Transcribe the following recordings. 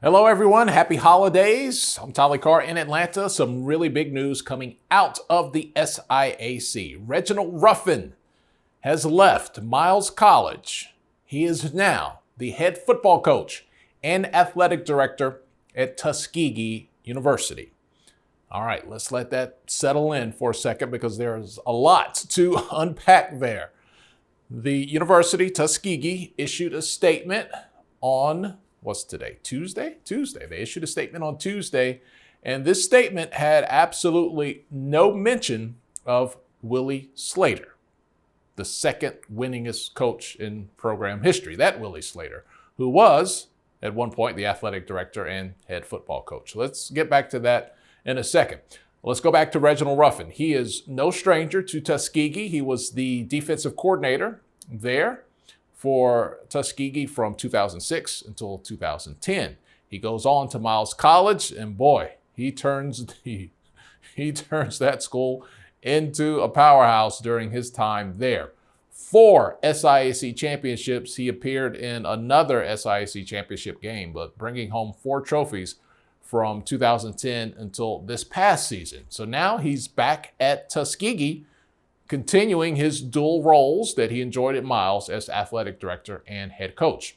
Hello, everyone. Happy holidays. I'm Tolly Carr in Atlanta. Some really big news coming out of the SIAC. Reginald Ruffin has left Miles College. He is now the head football coach and athletic director at Tuskegee University. All right, let's let that settle in for a second because there's a lot to unpack there. The university, Tuskegee, issued a statement on what's today? Tuesday. They issued a statement on Tuesday, and this statement had absolutely no mention of Willie Slater, the second winningest coach in program history. That Willie Slater, who was at one point the athletic director and head football coach. Let's get back to that in a second. Let's go back to Reginald Ruffin. He is no stranger to Tuskegee. He was the defensive coordinator there for Tuskegee from 2006 until 2010. He goes on to Miles College, and boy, he turns that school into a powerhouse during his time there. 4 SIAC championships. He appeared in another SIAC championship game, but bringing home 4 trophies from 2010 until this past season. So now he's back at Tuskegee, continuing his dual roles that he enjoyed at Miles as athletic director and head coach.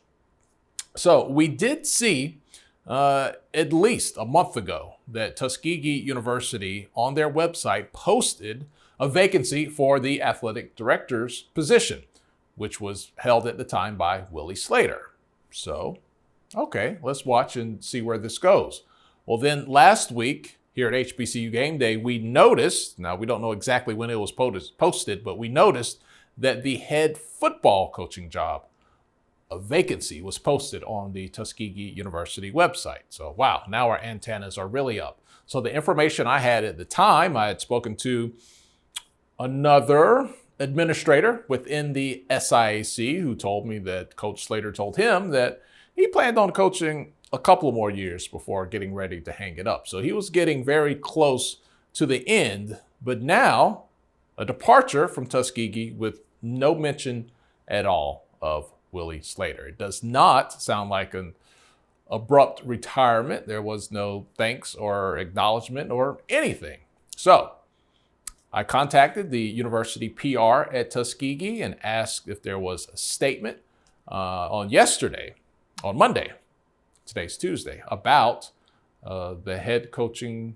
So we did see at least a month ago that Tuskegee University on their website posted a vacancy for the athletic director's position, which was held at the time by Willie Slater. So, okay, let's watch and see where this goes. Well, then last week, here at HBCU Game Day, we noticed, now we don't know exactly when it was posted, but we noticed that the head football coaching job, a vacancy, was posted on the Tuskegee University website. So wow, now our antennas are really up. So the information I had at the time, I had spoken to another administrator within the SIAC who told me that Coach Slater told him that he planned on coaching a couple more years before getting ready to hang it up. So he was getting very close to the end, but now a departure from Tuskegee with no mention at all of Willie Slater. It does not sound like an abrupt retirement. There was no thanks or acknowledgement or anything. So I contacted the university PR at Tuskegee and asked if there was a statement on Monday, today's Tuesday, about the head coaching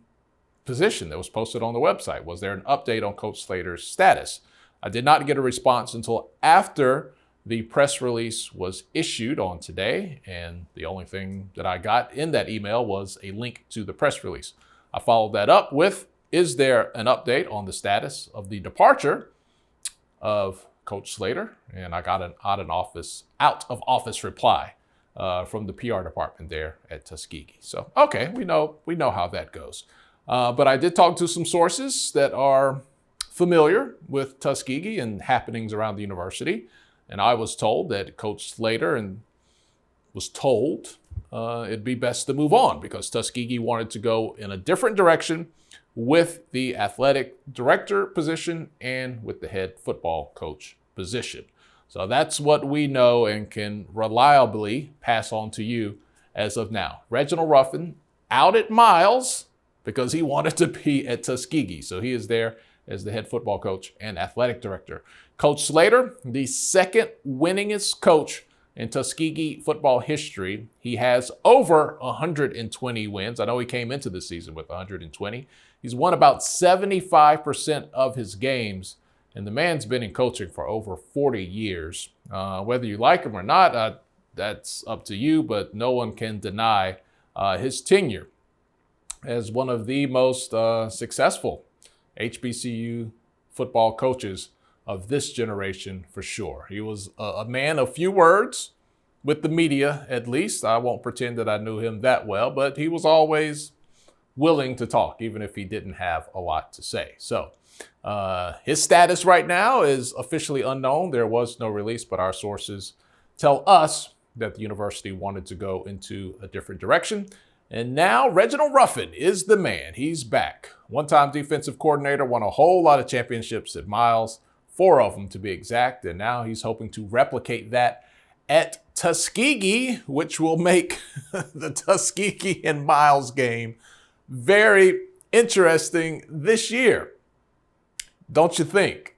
position that was posted on the website. Was there an update on Coach Slater's status? I did not get a response until after the press release was issued on today, and the only thing that I got in that email was a link to the press release. I followed that up with, is there an update on the status of the departure of Coach Slater? And I got an out of office reply from the PR department there at Tuskegee. So, okay, we know how that goes. But I did talk to some sources that are familiar with Tuskegee and happenings around the university. And I was told that Coach Slater was told it'd be best to move on because Tuskegee wanted to go in a different direction with the athletic director position and with the head football coach position. So that's what we know and can reliably pass on to you as of now. Reginald Ruffin out at Miles because he wanted to be at Tuskegee. So he is there as the head football coach and athletic director. Coach Slater, the second winningest coach in Tuskegee football history. He has over 120 wins. I know he came into the season with 120. He's won about 75% of his games. And the man's been in coaching for over 40 years. Whether you like him or not, that's up to you, but no one can deny his tenure as one of the most successful HBCU football coaches of this generation for sure. He was a man of few words with the media, at least. I won't pretend that I knew him that well, but he was always willing to talk, even if he didn't have a lot to say. So his status right now is officially unknown. There was no release, but our sources tell us that the university wanted to go into a different direction. And now Reginald Ruffin is the man. He's back. One-time defensive coordinator, won a whole lot of championships at Miles, 4 of them to be exact. And now he's hoping to replicate that at Tuskegee, which will make the Tuskegee and Miles game very interesting this year. Don't you think?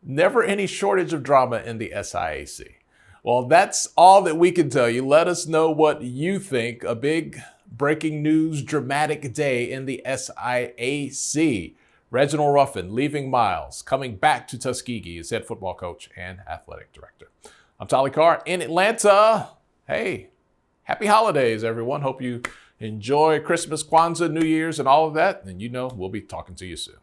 Never any shortage of drama in the SIAC. Well, that's all that we can tell you. Let us know what you think. A big breaking news, dramatic day in the SIAC. Reginald Ruffin leaving Miles, coming back to Tuskegee as head football coach and athletic director. I'm Tolly Carr in Atlanta. Hey, happy holidays, everyone. Hope you enjoy Christmas, Kwanzaa, New Year's, and all of that. And we'll be talking to you soon.